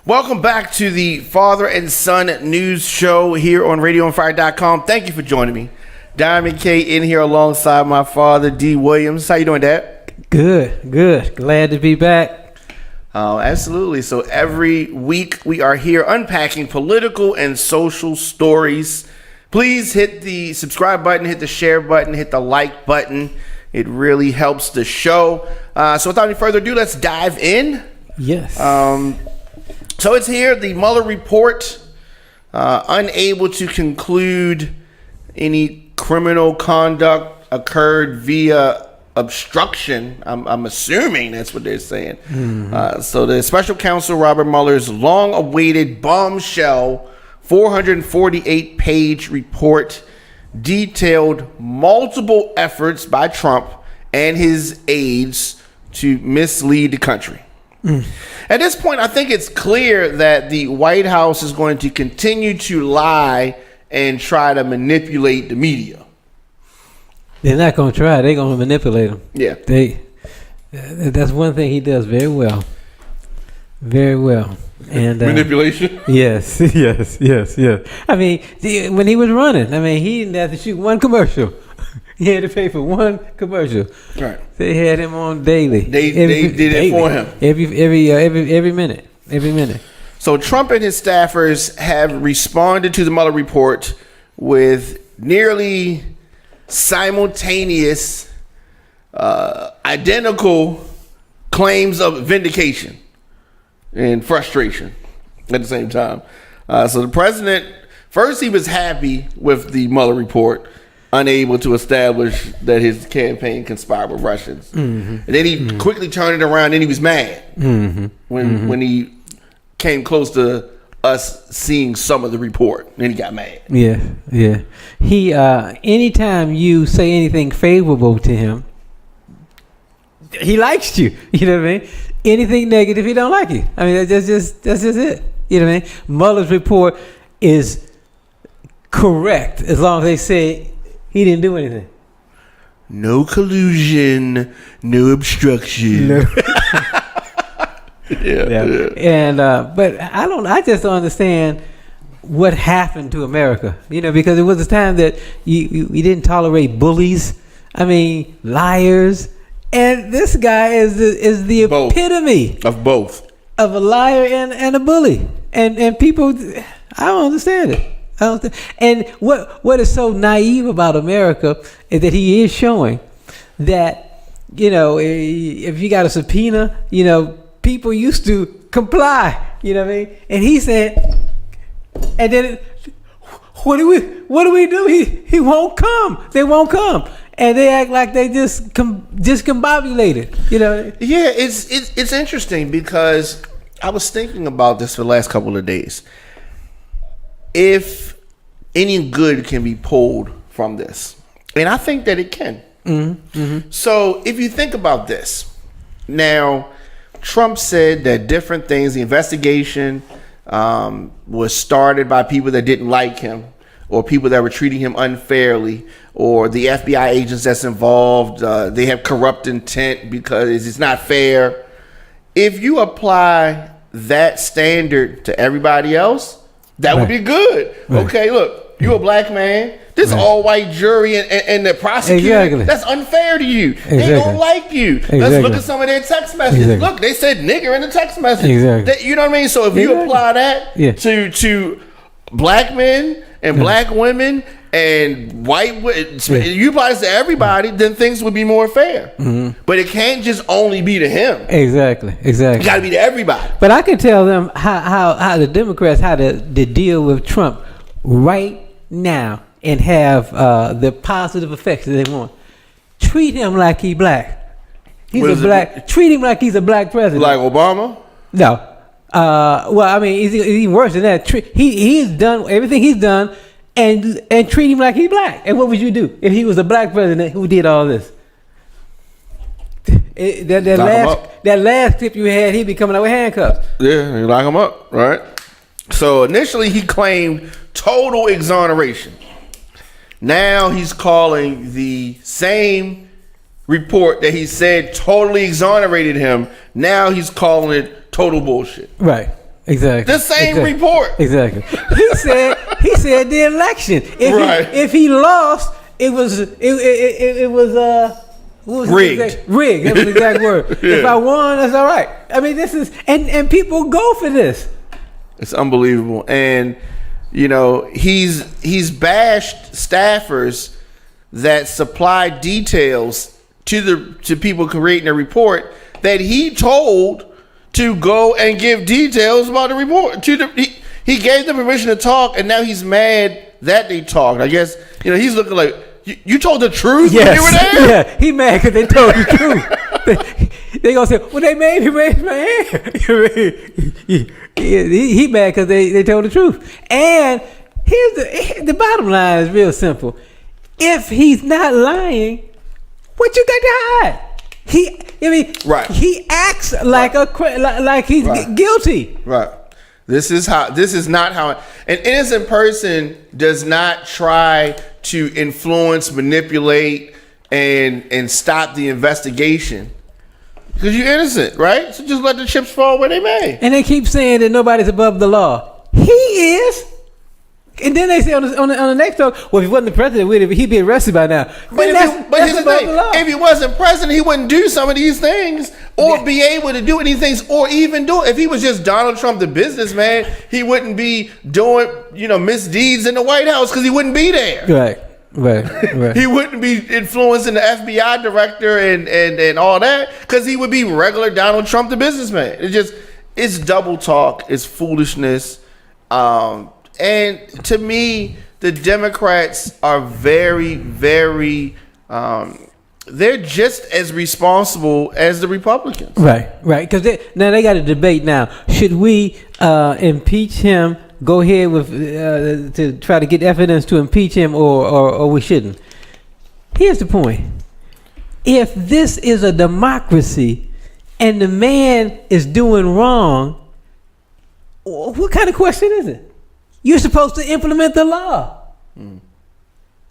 Welcome back to the Father and Son News Show here on RadioOnFire.com. Thank you for joining me. Diamond K in here alongside my father, D. Williams. How you doing, Dad? Good. Glad to be back. Absolutely. So every week we are here unpacking political and social stories. Please hit the subscribe button, hit the share button, hit the like button. It really helps the show. So without any further ado, let's dive in. Yes. So it's here, the Mueller report, unable to conclude any criminal conduct occurred via obstruction. I'm assuming that's what they're saying. Mm-hmm. So the special counsel Robert Mueller's long-awaited bombshell 448-page report detailed multiple efforts by Trump and his aides to mislead the country. At this point, I think it's clear that the White House is going to continue to lie and try to manipulate the media. They're not going to try. They're going to manipulate them. Yeah. That's one thing he does very well. Very well. And manipulation? Yes. I mean, when he was running, he didn't have to shoot one commercial. He had to pay for one commercial. Right. They had him on daily. They did it for him. Every minute. So Trump and his staffers have responded to the Mueller report with nearly simultaneous, identical claims of vindication and frustration at the same time. So the president, first he was happy with the Mueller report, unable to establish that his campaign conspired with Russians. Mm-hmm. And then he quickly turned it around and he was mad when he came close to us seeing some of the report. Then he got mad. Yeah. He anytime you say anything favorable to him, he likes you. You know what I mean? Anything negative, he don't like you. I mean, that's just it. You know what I mean? Mueller's report is correct as long as they say he didn't do anything. No collusion, no obstruction. No. Yeah. And but I just don't understand what happened to America. You know, because it was a time that we didn't tolerate bullies. I mean, liars. And this guy is the epitome of both, of a liar and a bully. And people, I don't understand it. And what is so naive about America is that he is showing that, you know, if you got a subpoena, you know, people used to comply. You know what I mean? And he said, and then what do we do? He won't come. They won't come. And they act like they just discombobulated, you know. Yeah, it's interesting because I was thinking about this for the last couple of days. If any good can be pulled from this, and I think that it can. Mm-hmm. So if you think about this, now Trump said that different things, the investigation was started by people that didn't like him, or people that were treating him unfairly, or the FBI agents that's involved, they have corrupt intent because it's not fair. If you apply that standard to everybody else, that would be good. Right. Okay, look, you a black man. This all-white jury and the prosecutor, that's unfair to you. They don't like you. Let's look at some of their text messages. Look, they said nigger in the text message. You know what I mean? So if you apply that to black men and black women and white, you apply this to everybody, then things would be more fair. Mm-hmm. But it can't just only be to him. Exactly. It got to be to everybody. But I can tell them how the Democrats, how to deal with Trump right now and have the positive effects that they want. Treat him like he's black. Treat him like he's a black president. Like Obama? No. Well, I mean, it's even worse than that. He's done everything he's done, and treat him like he's black. And what would you do if he was a black president who did all this? That last clip you had, he'd be coming out with handcuffs. Yeah, you lock him up, right? So initially he claimed total exoneration. Now he's calling the same report that he said totally exonerated him. Now he's calling it total bullshit. Right. Exactly. The same report. Exactly. He said the election. If he lost, it was rigged. Rigged. That was the exact word. Yeah. If I won, that's all right. I mean, this is and people go for this. It's unbelievable. And he's bashed staffers that supply details to people creating a report that he told to go and give details about the report. He gave them permission to talk, and now he's mad that they talked. I guess he's looking like you told the truth when you were there. Yeah, he mad because they told the truth. They gonna say, well, they made me raise my hand. He mad because they told the truth. And here's the bottom line is real simple. If he's not lying, what you got to hide? He acts like like he's guilty. Right. This is not how an innocent person does not try to influence, manipulate, and stop the investigation. Because you're innocent, right? So just let the chips fall where they may. And they keep saying that nobody's above the law. He is. And then they say on the next talk, well, if he wasn't the president, he'd be arrested by now. But here's the thing: if he wasn't president, he wouldn't do some of these things, or be able to do any things, or even do it. If he was just Donald Trump, the businessman, he wouldn't be doing misdeeds in the White House because he wouldn't be there. Right. He wouldn't be influencing the FBI director and all that because he would be regular Donald Trump, the businessman. It's double talk. It's foolishness. And to me, the Democrats are very, very, they're just as responsible as the Republicans. Right. Because they got a debate now. Should we impeach him, go ahead with to try to get evidence to impeach him or we shouldn't? Here's the point. If this is a democracy and the man is doing wrong, what kind of question is it? You're supposed to implement the law. And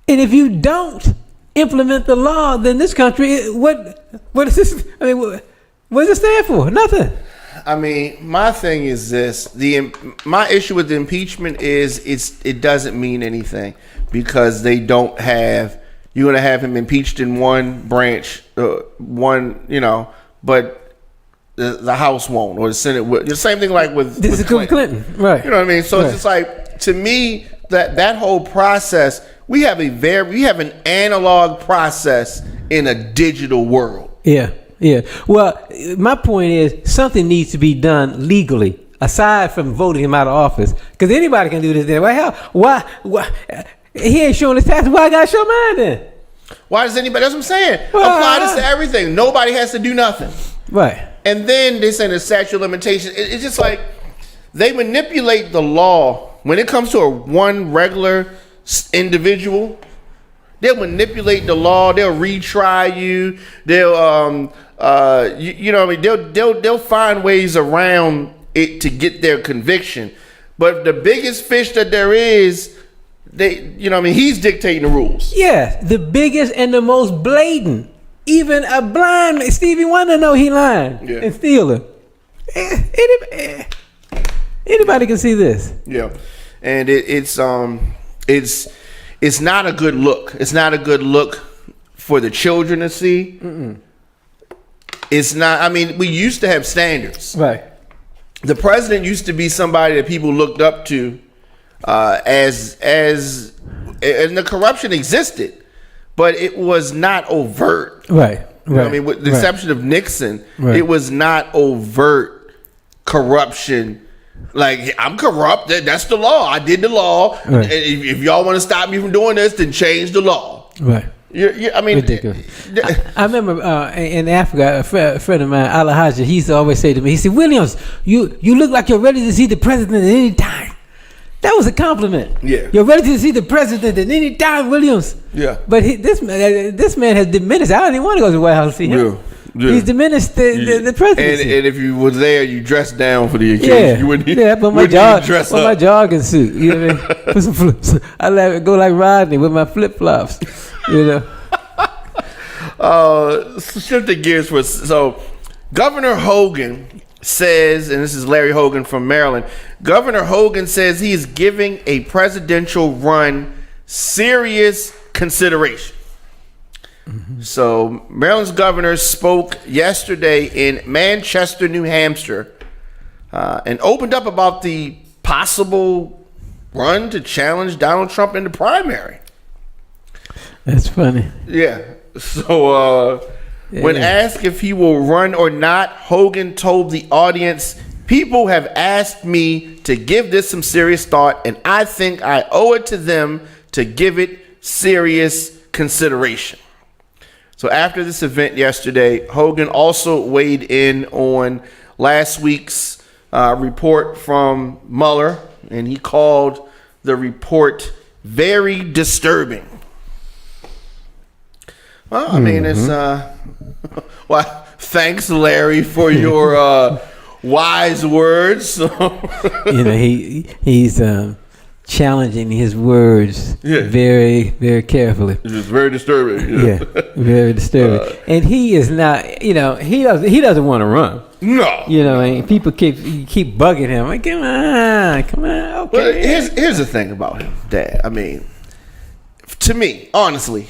if you don't implement the law, then this country, what is this? I mean, what does it stand for? Nothing. I mean, my thing is this. My issue with the impeachment is it doesn't mean anything because they don't have, you're going to have him impeached in one branch, but the House won't, or the Senate will. The same thing like with Clinton. Right. You know what I mean? So it's just like, to me, that whole process, we have an analog process in a digital world. Yeah. Well, my point is something needs to be done legally aside from voting him out of office, because anybody can do this. Then why he ain't showing his taxes? Why I gotta show mine then? Why does anybody? That's what I'm saying. Apply this to everything. Nobody has to do nothing. Right. And then they say the statute of limitations. It's just like they manipulate the law when it comes to one regular individual. They'll manipulate the law. They'll retry you. They'll they'll find ways around it to get their conviction. But the biggest fish that there is, he's dictating the rules. Yeah, the biggest and the most blatant. Even a blind Stevie Wonder know he lying and stealing. Anybody can see this. Yeah, and it's not a good look. It's not a good look for the children to see. It's not. I mean, we used to have standards. Right. The president used to be somebody that people looked up to, and the corruption existed. But it was not overt. Right. I mean, with the exception of Nixon, it was not overt corruption. Like, I'm corrupt. That's the law. I did the law. Right. If y'all want to stop me from doing this, then change the law. Right. I mean, ridiculous. I remember in Africa, a friend of mine, Alahaja, he used to always say to me, he said, Williams, you look like you're ready to see the president at any time. That was a compliment. Yeah. You're ready to see the president at any time, Williams. Yeah. But this man has diminished. I don't even want to go to the White House to see him. Yeah. He's diminished the presidency. And if you were there, you dressed down for the occasion. You wouldn't, but my jogging suit. You know what I mean? Put some flips. I go like Rodney with my flip flops. Shifting gears so Governor Hogan says, and this is Larry Hogan from Maryland, Governor Hogan says he is giving a presidential run serious consideration. Mm-hmm. So Maryland's governor spoke yesterday in Manchester, New Hampshire, and opened up about the possible run to challenge Donald Trump in the primary. That's funny. Yeah. So when asked if he will run or not, Hogan told the audience, "People have asked me to give this some serious thought, and I think I owe it to them to give it serious consideration." So after this event yesterday, Hogan also weighed in on last week's report from Mueller, and he called the report very disturbing. Well, I mean, it's well, thanks, Larry, for your wise words. He's challenging his words very, very carefully. It's very disturbing. Yeah, very disturbing. And he is not, he doesn't want to run. No. And people keep bugging him. Like, come on, okay. Well, here's the thing about him, Dad. I mean, to me, honestly,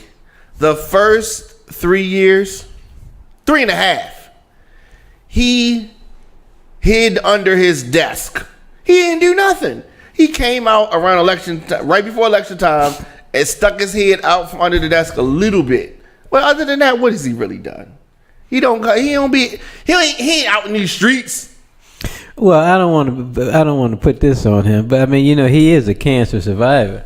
the first 3 years, 3.5, he hid under his desk. He didn't do nothing. He came out around right before election time, and stuck his head out from under the desk a little bit. But other than that, what has he really done? He ain't out in these streets. Well, I don't want to put this on him, but I mean, he is a cancer survivor.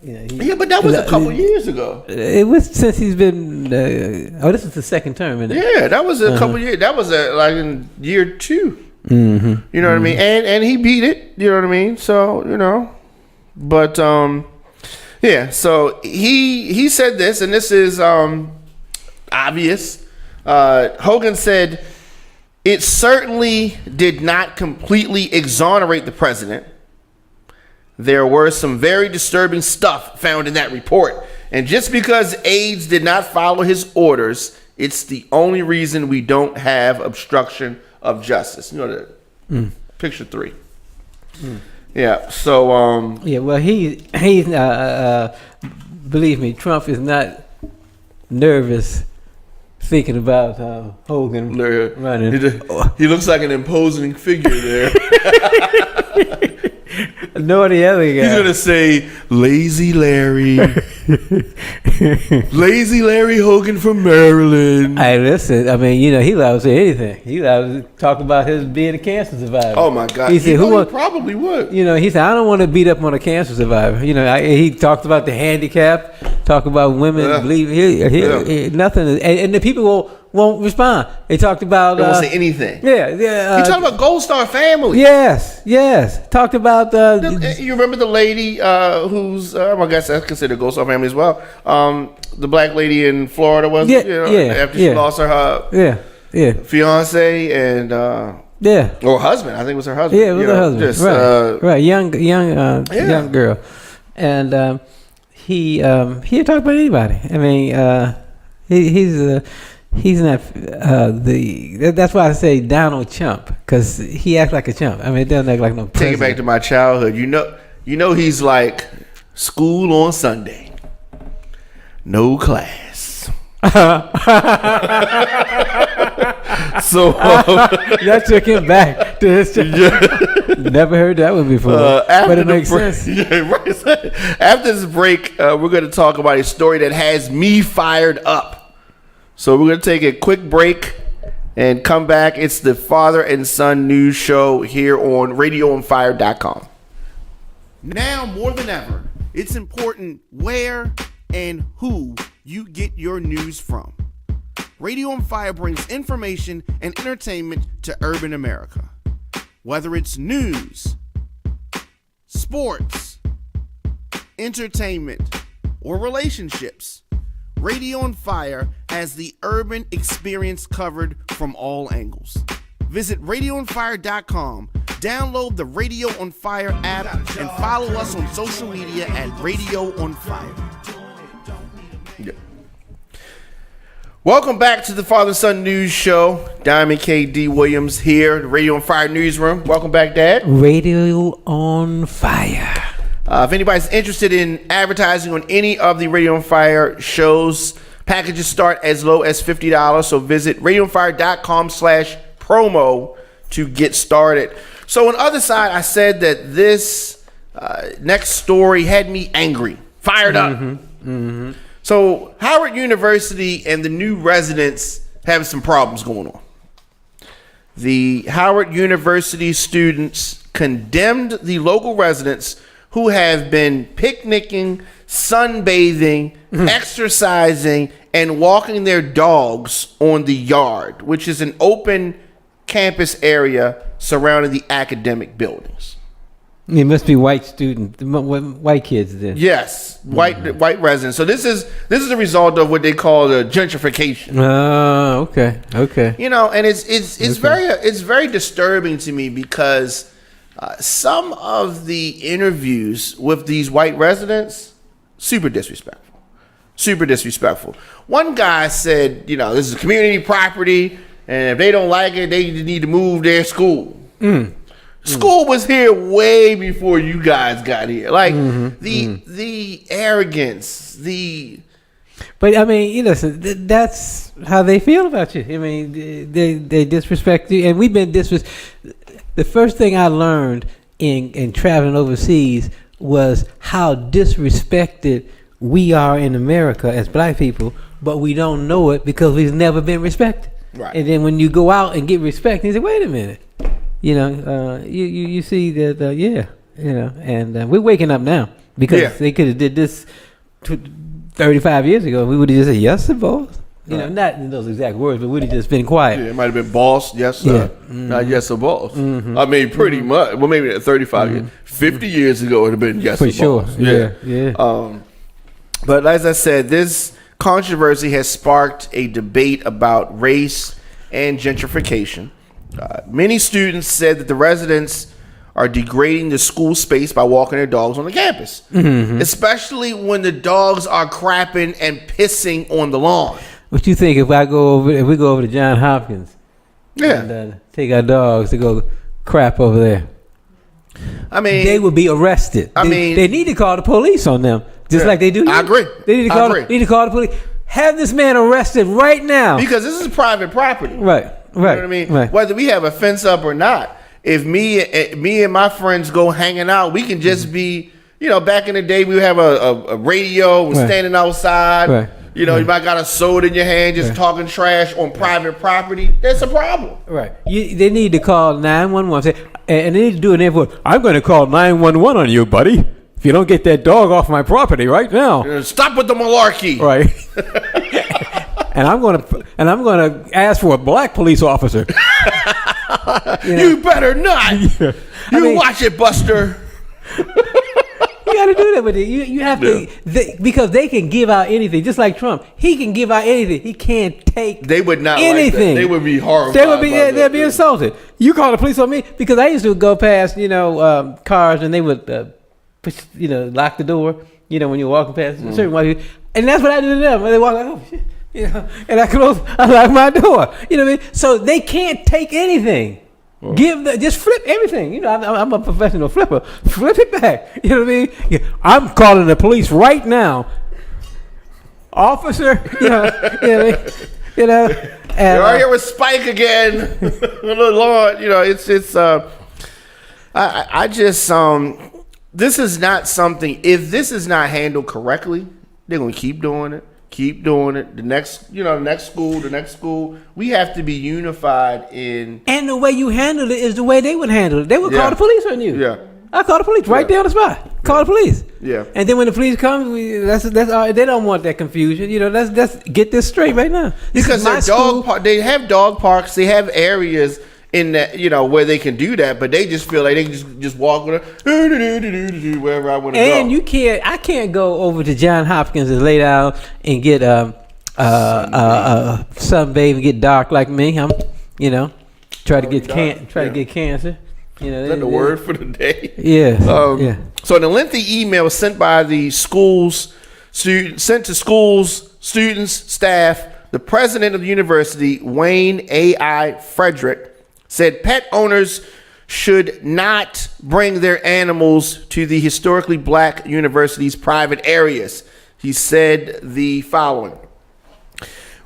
But that was a couple years ago. It was since he's been. This is the second term, isn't it? Yeah, that was a couple years. That was like in year 2. Mm-hmm. You know what I mean? And he beat it. You know what I mean? So but yeah. So he said this, and this is obvious. Hogan said it certainly did not completely exonerate the president. There were some very disturbing stuff found in that report. And just because aides did not follow his orders, it's the only reason we don't have obstruction of justice. Picture 3. Yeah. So well, he's believe me, Trump is not nervous thinking about Hogan running. He looks like an imposing figure there. No, the other guy. He's gonna say Lazy Larry. Lazy Larry Hogan from Maryland. Hey, listen, I mean, he loves to say anything. He loves to talk about his being a cancer survivor. Oh my God. He said, he probably would. He said, I don't want to beat up on a cancer survivor. He talked about the handicap, talk about women believe nothing, and the people won't respond. They talked about. They won't say anything. Yeah. He talked about Gold Star family. Yes. Talked about. You remember the lady who's I guess that's considered Gold Star family as well. The black lady in Florida was after she lost her fiance and or husband. I think it was her husband. Yeah, it was her husband. Right. Young girl, and he talked about anybody. I mean, he's not that's why I say Donald Chump, because he acts like a chump. I mean, it doesn't act like no president. Take it back to my childhood. He's like school on Sunday, no class. So that took him back to his Never heard that one before, but it makes sense. Yeah, right. After this break, we're going to talk about a story that has me fired up. So we're going to take a quick break and come back. It's the Father and Son News Show here on RadioOnFire.com. Now more than ever, it's important where and who you get your news from. Radio on Fire brings information and entertainment to urban America. Whether it's news, sports, entertainment, or relationships, Radio on Fire has the urban experience covered from all angles. Visit RadioOnFire.com, download the Radio on Fire app, and follow us on social media at Radio on Fire. Yeah. Welcome back to the Father and Son News Show. Diamond K.D. Williams here, the Radio on Fire newsroom. Welcome back, Dad. Radio on Fire. If anybody's interested in advertising on any of the Radio on Fire shows, packages start as low as $50. So visit radioonfire.com/promo to get started. So on the other side, I said that this next story had me angry, fired up. So Howard University and the new residents have some problems going on. The Howard University students condemned the local residents who have been picnicking, sunbathing, exercising, and walking their dogs on the yard, which is an open campus area surrounding the academic buildings. It must be white kids then. Yes, white residents. So this is a result of what they call the gentrification. Oh, okay. You know, and it's very disturbing to me because some of the interviews with these white residents, super disrespectful. One guy said, you know, this is community property, and if they don't like it, they need to move their school. School was here way before you guys got here. Like the arrogance, But I mean, you know, that's how they feel about you. I mean, they disrespect you, and we've been The first thing I learned in traveling overseas was how disrespected we are in America as black people, but we don't know it because we've never been respected. Right. And then when you go out and get respect, you say, "Wait a minute," you know, you see that, you know, and we're waking up now because they could have did this 35 years ago. We would have just said, "Yes, boss." You know, not in those exact words, but we'd have just been quiet. Yeah, it might have been boss, yes, sir. Not yes, sir, boss. I mean, pretty much. Well, maybe 35 years. 50 years ago, it would have been yes, for sir, sure. boss. Yeah. But as I said, this controversy has sparked a debate about race and gentrification. Many students said that the residents are degrading the school space by walking their dogs on the campus, especially when the dogs are crapping and pissing on the lawn. What you think if we go over to Johns Hopkins, and take our dogs to go crap over there? I mean, they would be arrested. They need to call the police on them, just like they do here. I agree. They need to call the police. Have this man arrested right now because this is private property. Right. You know what I mean? Right. Whether we have a fence up or not, if me and my friends go hanging out, we can just be. You know, back in the day, we would have a radio, standing outside. Right. You know, you might got a soda in your hand, just talking trash on private property. That's a problem. Right. They need to call 911. And they need to do an input. I'm going to call 911 on you, buddy. If you don't get that dog off my property right now. Stop with the malarkey. Right. and I'm going to ask for a black police officer. You better not. Watch it, Buster. You got to do that with it. You have to, because they can give out anything. Just like Trump, he can give out anything. He can't take. They would not anything. Like that. They would be horrified. They'd be insulted. You call the police on me because I used to go past, cars and they would, push, lock the door. When you're walking past a certain way, and that's what I do to them. When they walk like, oh shit, and I lock my door. You know what I mean? So they can't take anything. Just flip everything. I'm a professional flipper. Flip it back. You know what I mean? I'm calling the police right now, officer. And you're right here with Spike again. Lord, it's. I just this is not something. If this is not handled correctly, they're gonna keep doing it. Keep doing it. The next school. We have to be unified in. And the way you handle it is the way they would handle it. They would call the police on you. Yeah. I call the police right there on the spot. Call the police. Yeah. And then when the police come, that's all. They don't want that confusion. Let's get this straight right now. Because they have dog parks. They have areas in that, where they can do that, but they just feel like they can just walk with it wherever I want to go. And I can't go over to Johns Hopkins and lay down and get sunbathe and get dark like me. I'm, try to get cancer. Is that the word for the day? Yes. So in a lengthy email sent by the schools, students, staff, the president of the university, Wayne A.I. Frederick, said pet owners should not bring their animals to the historically black university's private areas. He said the following: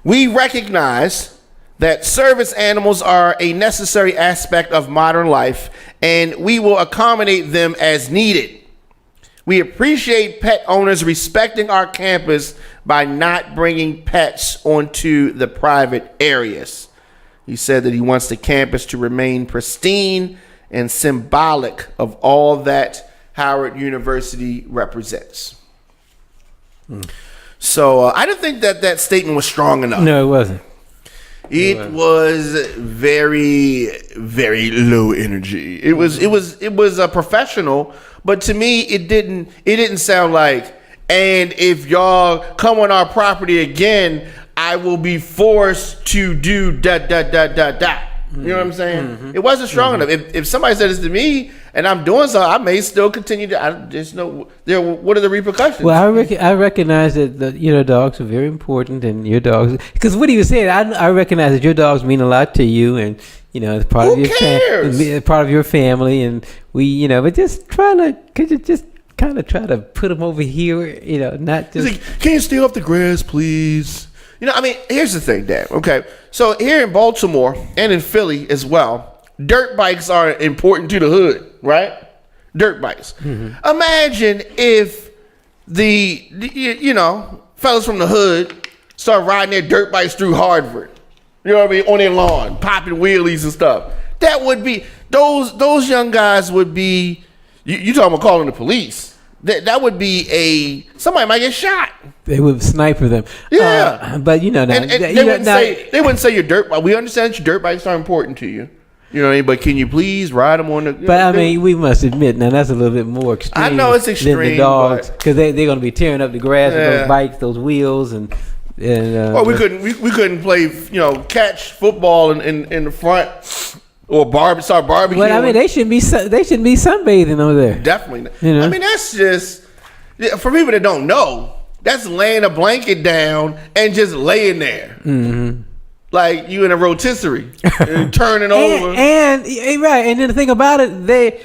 "We recognize that service animals are a necessary aspect of modern life, and we will accommodate them as needed. We appreciate pet owners respecting our campus by not bringing pets onto the private areas." He said that he wants the campus to remain pristine and symbolic of all that Howard University represents. So I didn't think that statement was strong enough. No, it wasn't. It was very, very low energy. It was a professional, but to me, it didn't sound like, and if y'all come on our property again, I will be forced to do da da da da da. You know what I'm saying? Mm-hmm. It wasn't strong enough. If somebody said this to me and I'm doing something, I may still continue to. I just know what are the repercussions. Well, I recognize that dogs are very important, and your dogs. Because what he was saying, I recognize that your dogs mean a lot to you, and it's part of your part of your family, and we, but just could you just kind of try to put them over here, not just. Like, can you stay off the grass, please? Here's the thing, Dad. Okay, so here in Baltimore and in Philly as well, dirt bikes are important to the hood, right? Dirt bikes. Mm-hmm. Imagine if the fellas from the hood start riding their dirt bikes through Harvard. You know what I mean? On their lawn, popping wheelies and stuff. That would be those young guys would be. You talking about calling the police? That would be somebody might get shot. They would sniper them. Yeah, but they wouldn't say your dirt bike. We understand that your dirt bikes are important to you. You know what I mean? But can you please ride them on the? But we must admit now that's a little bit more extreme. I know it's extreme than the dogs because they're going to be tearing up the grass with those bikes, those wheels, and. Well, we couldn't play catch football in the front. Or start barbecuing. Well, they shouldn't be sunbathing over there. Definitely. That's just for people that don't know. That's laying a blanket down and just laying there, like you in a rotisserie, and turning over. And right, and then the thing about it,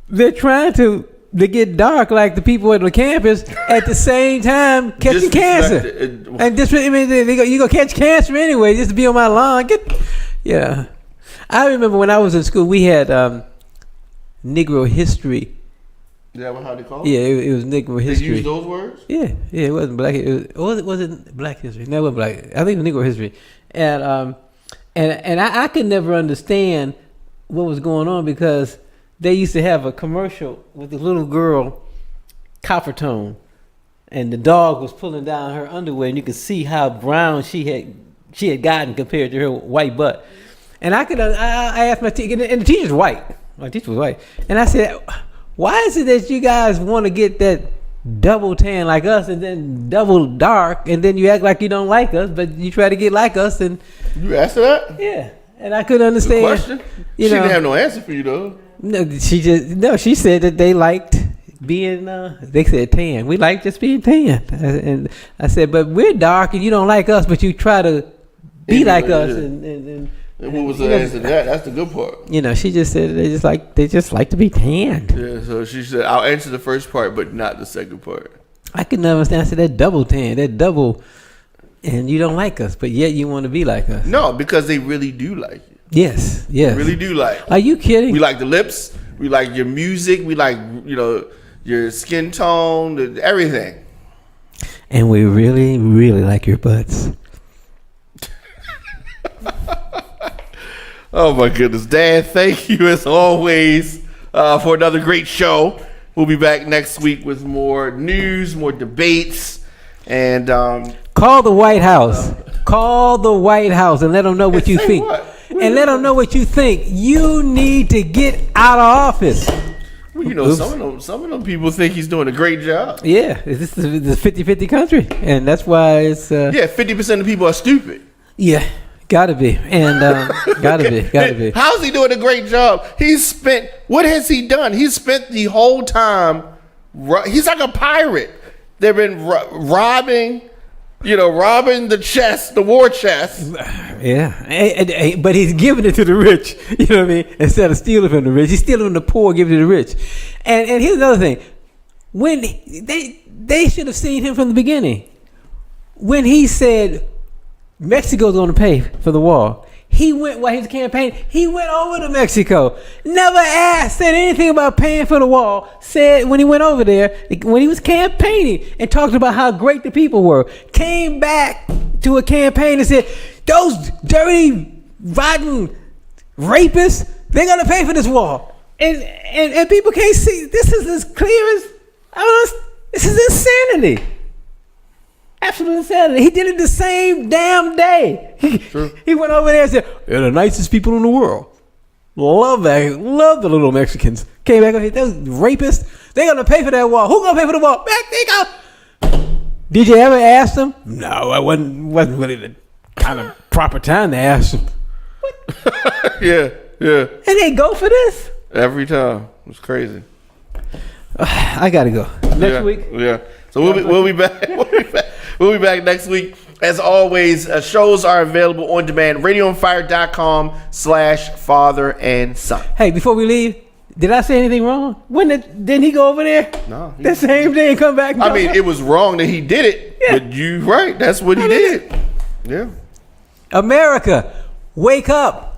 they're trying to get dark like the people at the campus at the same time catching cancer. And you go catch cancer anyway just to be on my lawn. I remember when I was in school, we had Negro history. Is that how they call it? Yeah, it was Negro history. They used those words? Yeah, it wasn't black. Was it black history? No, it wasn't black. I think it was Negro history. And I could never understand what was going on because they used to have a commercial with the little girl, copper tone, and the dog was pulling down her underwear, and you could see how brown she had gotten compared to her white butt. And I asked my teacher, and the teacher's white. My teacher was white. And I said, why is it that you guys want to get that double tan like us and then double dark, and then you act like you don't like us, but you try to get like us? And you asked her that? Yeah. And I couldn't understand. Good question. She didn't have no answer for you, though. No, she said that they liked being, they said tan. We like just being tan. And I said, but we're dark and you don't like us, but you try to be like us. And what was the answer to that? That's the good part. She just said they just like to be tanned. Yeah, so she said, I'll answer the first part, but not the second part. I couldn't understand. I said, that double tan, that double, and you don't like us, but yet you want to be like us. No, because they really do like you. Yes. They really do like you. Are you kidding? We like the lips. We like your music. We like, your skin tone, everything. And we really, really like your butts. Oh my goodness, Dan, thank you as always for another great show. We'll be back next week with more news, more debates, and call the White House. Call the White House and let them know what you think. And let them know what you think. You need to get out of office. Well, some of them people think he's doing a great job. Yeah, this is a 50-50 country, and that's why it's 50% of people are stupid. Yeah. Gotta be, and gotta be. How's he doing a great job? What has he done? He's spent the whole time. He's like a pirate. They've been robbing, robbing the war chest. Yeah, but he's giving it to the rich. You know what I mean? Instead of stealing from the rich, he's stealing from the poor, giving it to the rich. And here's another thing: when they should have seen him from the beginning, when he said Mexico's going to pay for the wall. He went while he was campaigning. He went over to Mexico. Never said anything about paying for the wall. Said when he went over there, when he was campaigning, and talked about how great the people were. Came back to a campaign and said, "Those dirty, rotten rapists, they're gonna pay for this wall." And people can't see. This is as clear as this is insanity. Absolute insanity. He did it the same damn day. He went over there and said, "They're the nicest people in the world. Love that. Love the little Mexicans." Came back and said, "Those rapists, they're going to pay for that wall. Who's going to pay for the wall?" Back they go. Did you ever ask them? No, I wasn't really the kind of proper time to ask them. Yeah. And they go for this? Every time. It's crazy. I got to go. Next week? Yeah. So we'll be back. We'll be back next week. As always, shows are available on demand. RadioOnFire.com/father and son. Hey, before we leave, did I say anything wrong? Didn't he go over there? No. The same day and come back? I mean, it was wrong that he did it, but you right. That's what he did. Yeah. America, wake up.